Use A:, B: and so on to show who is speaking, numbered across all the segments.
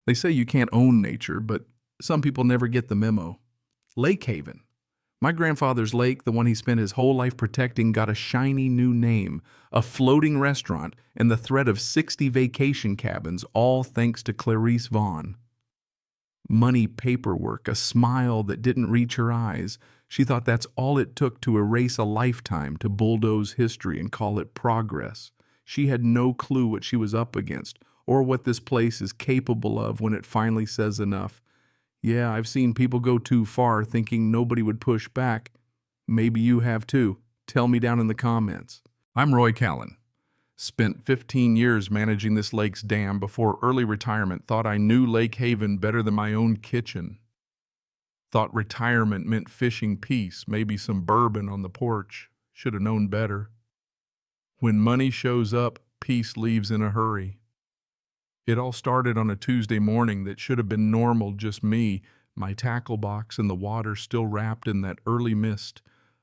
A: They say you can't own nature, but some people never get the memo. Lake Haven. My grandfather's lake, the one he spent his whole life protecting, got a shiny new name, a floating restaurant, and the threat of 60 vacation cabins, all thanks to Clarice Vaughn. Money paperwork, a smile that didn't reach her eyes. She thought that's all it took to erase a lifetime, to bulldoze history and call it progress. She had no clue what she was up against, or what this place is capable of when it finally says enough. Yeah, I've seen people go too far thinking nobody would push back. Maybe you have too. Tell me down in the comments. I'm Roy Callan. Spent 15 years managing this lake's dam before early retirement. Thought I knew Lake Haven better than my own kitchen. Thought retirement meant fishing peace, maybe some bourbon on the porch. Should have known better. When money shows up, peace leaves in a hurry. It all started on a Tuesday morning that should have been normal, just me, my tackle box and the water still wrapped in that early mist.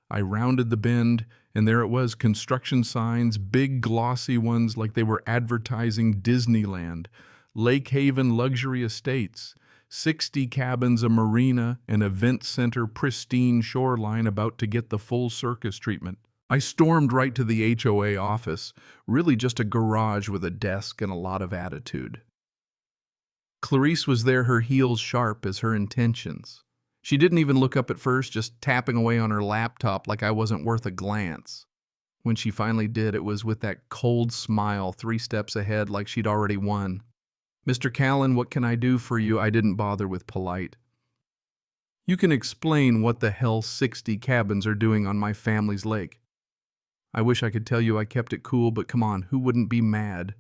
A: I rounded the bend, and there it was, construction signs, big glossy ones like they were advertising Disneyland. Lake Haven Luxury Estates, 60 cabins, a marina, an event center, pristine shoreline about to get the full circus treatment. I stormed right to the HOA office, really just a garage with a desk and a lot of attitude. Clarice was there, her heels sharp as her intentions. She didn't even look up at first, just tapping away on her laptop like I wasn't worth a glance. When she finally did, it was with that cold smile 3 steps ahead like she'd already won. "Mr. Callan, what can I do for you?" I didn't bother with polite. "You can explain what the hell 60 cabins are doing on my family's lake." I wish I could tell you I kept it cool, but come on, who wouldn't be mad?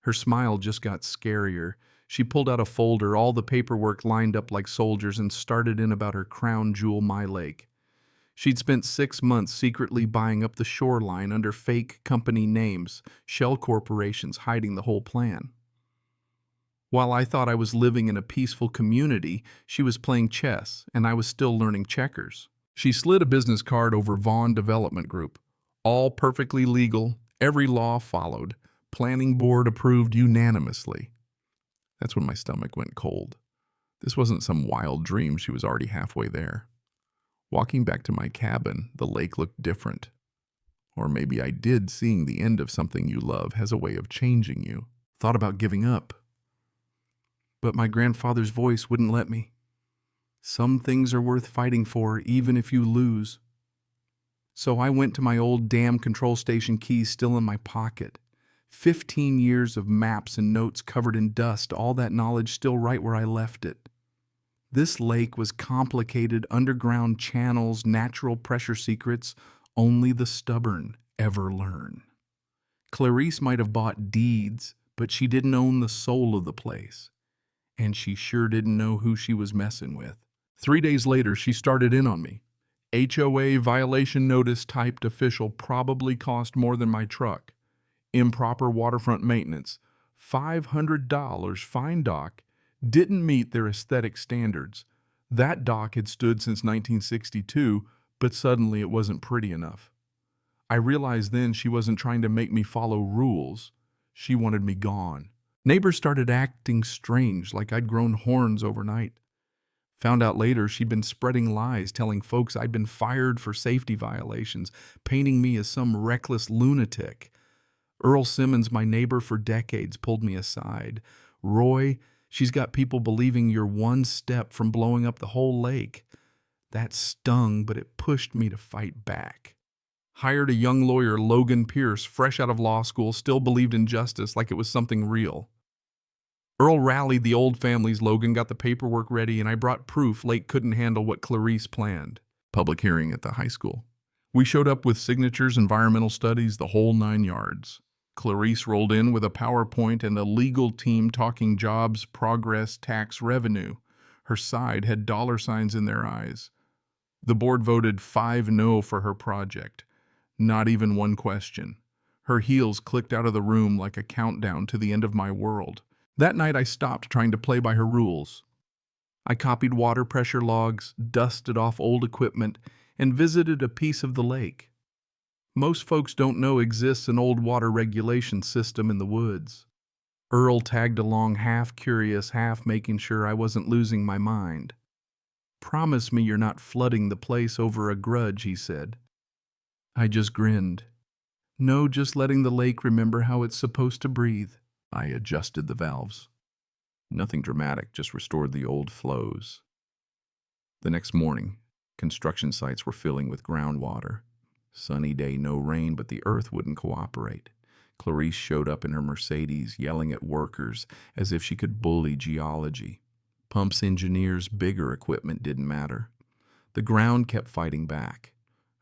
A: Her smile just got scarier. She pulled out a folder, all the paperwork lined up like soldiers, and started in about her crown jewel, my lake. She'd spent 6 months secretly buying up the shoreline under fake company names, shell corporations hiding the whole plan. While I thought I was living in a peaceful community, she was playing chess, and I was still learning checkers. She slid a business card over Vaughn Development Group. All perfectly legal, every law followed, planning board approved unanimously. That's when my stomach went cold. This wasn't some wild dream, she was already halfway there. Walking back to my cabin, the lake looked different. Or maybe I did. Seeing the end of something you love has a way of changing you. Thought about giving up. But my grandfather's voice wouldn't let me. Some things are worth fighting for, even if you lose. So I went to my old dam control station keys still in my pocket. 15 years of maps and notes covered in dust, all that knowledge still right where I left it. This lake was complicated, underground channels, natural pressure secrets only the stubborn ever learn. Clarice might have bought deeds, but she didn't own the soul of the place. And she sure didn't know who she was messing with. 3 days later, she started in on me. HOA violation notice typed official, probably cost more than my truck. Improper waterfront maintenance. $500 fine dock. Didn't meet their aesthetic standards. That dock had stood since 1962, but suddenly it wasn't pretty enough. I realized then she wasn't trying to make me follow rules. She wanted me gone. Neighbors started acting strange, like I'd grown horns overnight. Found out later she'd been spreading lies, telling folks I'd been fired for safety violations, painting me as some reckless lunatic. Earl Simmons, my neighbor for decades, pulled me aside. "Roy, she's got people believing you're one step from blowing up the whole lake." That stung, but it pushed me to fight back. Hired a young lawyer, Logan Pierce, fresh out of law school, still believed in justice like it was something real. Earl rallied the old families, Logan got the paperwork ready, and I brought proof Lake couldn't handle what Clarice planned. Public hearing at the high school. We showed up with signatures, environmental studies, the whole 9 yards. Clarice rolled in with a PowerPoint and a legal team talking jobs, progress, tax, revenue. Her side had dollar signs in their eyes. The board voted 5-0 for her project. Not even one question. Her heels clicked out of the room like a countdown to the end of my world. That night I stopped trying to play by her rules. I copied water pressure logs, dusted off old equipment, and visited a piece of the lake. Most folks don't know exists an old water regulation system in the woods. Earl tagged along, half curious, half making sure I wasn't losing my mind. "Promise me you're not flooding the place over a grudge," he said. I just grinned. "No, just letting the lake remember how it's supposed to breathe." I adjusted the valves. Nothing dramatic, just restored the old flows. The next morning, construction sites were filling with groundwater. Sunny day, no rain, but the earth wouldn't cooperate. Clarice showed up in her Mercedes, yelling at workers as if she could bully geology. Pumps engineers, bigger equipment didn't matter. The ground kept fighting back.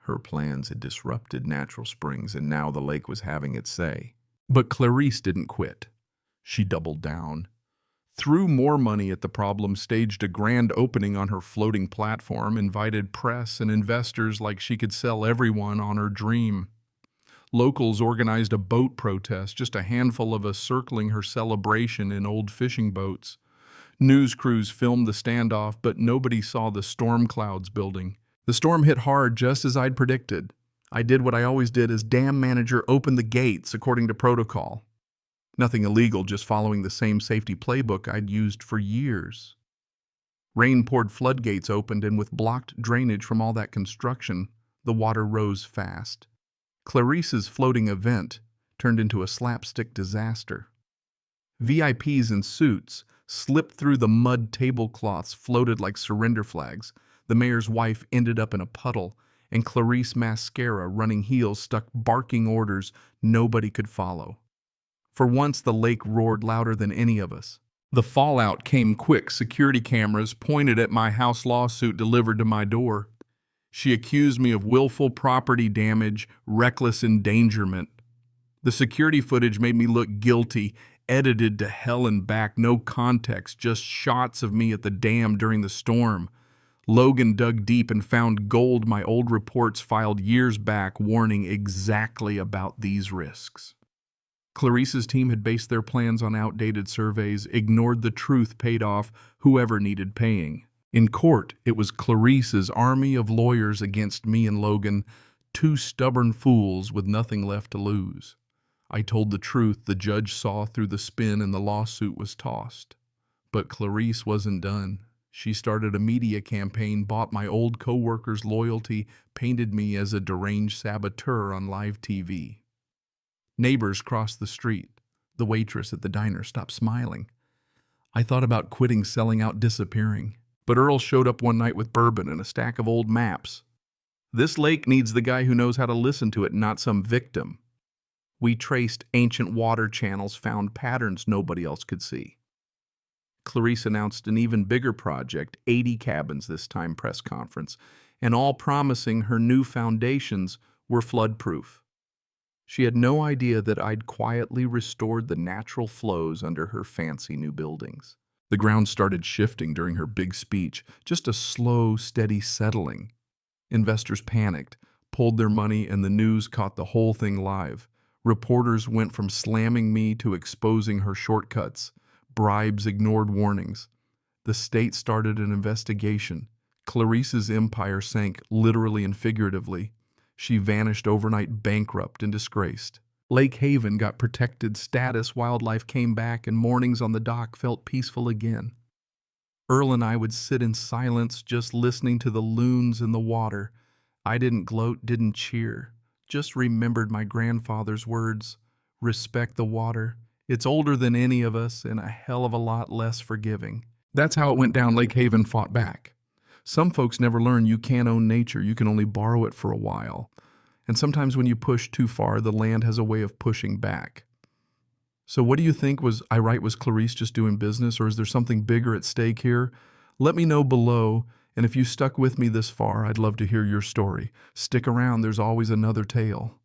A: Her plans had disrupted natural springs, and now the lake was having its say. But Clarice didn't quit. She doubled down. Threw more money at the problem, staged a grand opening on her floating platform, invited press and investors like she could sell everyone on her dream. Locals organized a boat protest, just a handful of us circling her celebration in old fishing boats. News crews filmed the standoff, but nobody saw the storm clouds building. The storm hit hard, just as I'd predicted. I did what I always did as dam manager, opened the gates according to protocol. Nothing illegal, just following the same safety playbook I'd used for years. Rain poured, floodgates opened, and with blocked drainage from all that construction, the water rose fast. Clarice's floating event turned into a slapstick disaster. VIPs in suits slipped through the mud tablecloths, floated like surrender flags. The mayor's wife ended up in a puddle, and Clarice Mascara, running heels, stuck barking orders nobody could follow. For once, the lake roared louder than any of us. The fallout came quick. Security cameras pointed at my house lawsuit delivered to my door. She accused me of willful property damage, reckless endangerment. The security footage made me look guilty, edited to hell and back, no context, just shots of me at the dam during the storm. Logan dug deep and found gold, my old reports filed years back warning exactly about these risks. Clarice's team had based their plans on outdated surveys, ignored the truth, paid off whoever needed paying. In court, it was Clarice's army of lawyers against me and Logan, two stubborn fools with nothing left to lose. I told the truth, the judge saw through the spin, and the lawsuit was tossed. But Clarice wasn't done. She started a media campaign, bought my old co-workers' loyalty, painted me as a deranged saboteur on live TV. Neighbors crossed the street. The waitress at the diner stopped smiling. I thought about quitting, selling out, disappearing. But Earl showed up one night with bourbon and a stack of old maps. This lake needs the guy who knows how to listen to it, not some victim. We traced ancient water channels, found patterns nobody else could see. Clarice announced an even bigger project, 80 cabins this time, press conference, and all promising her new foundations were flood-proof. She had no idea that I'd quietly restored the natural flows under her fancy new buildings. The ground started shifting during her big speech, just a slow, steady settling. Investors panicked, pulled their money, and the news caught the whole thing live. Reporters went from slamming me to exposing her shortcuts. Bribes ignored warnings. The state started an investigation. Clarice's empire sank, literally and figuratively. She vanished overnight, bankrupt and disgraced. Lake Haven got protected status, wildlife came back, and mornings on the dock felt peaceful again. Earl and I would sit in silence, just listening to the loons in the water. I didn't gloat, didn't cheer, just remembered my grandfather's words, "Respect the water. It's older than any of us and a hell of a lot less forgiving." That's how it went down. Lake Haven fought back. Some folks never learn you can't own nature, you can only borrow it for a while. And sometimes when you push too far, the land has a way of pushing back. So what do you think? Was I right? Was Clarice just doing business, or is there something bigger at stake here? Let me know below, and if you stuck with me this far, I'd love to hear your story. Stick around, there's always another tale.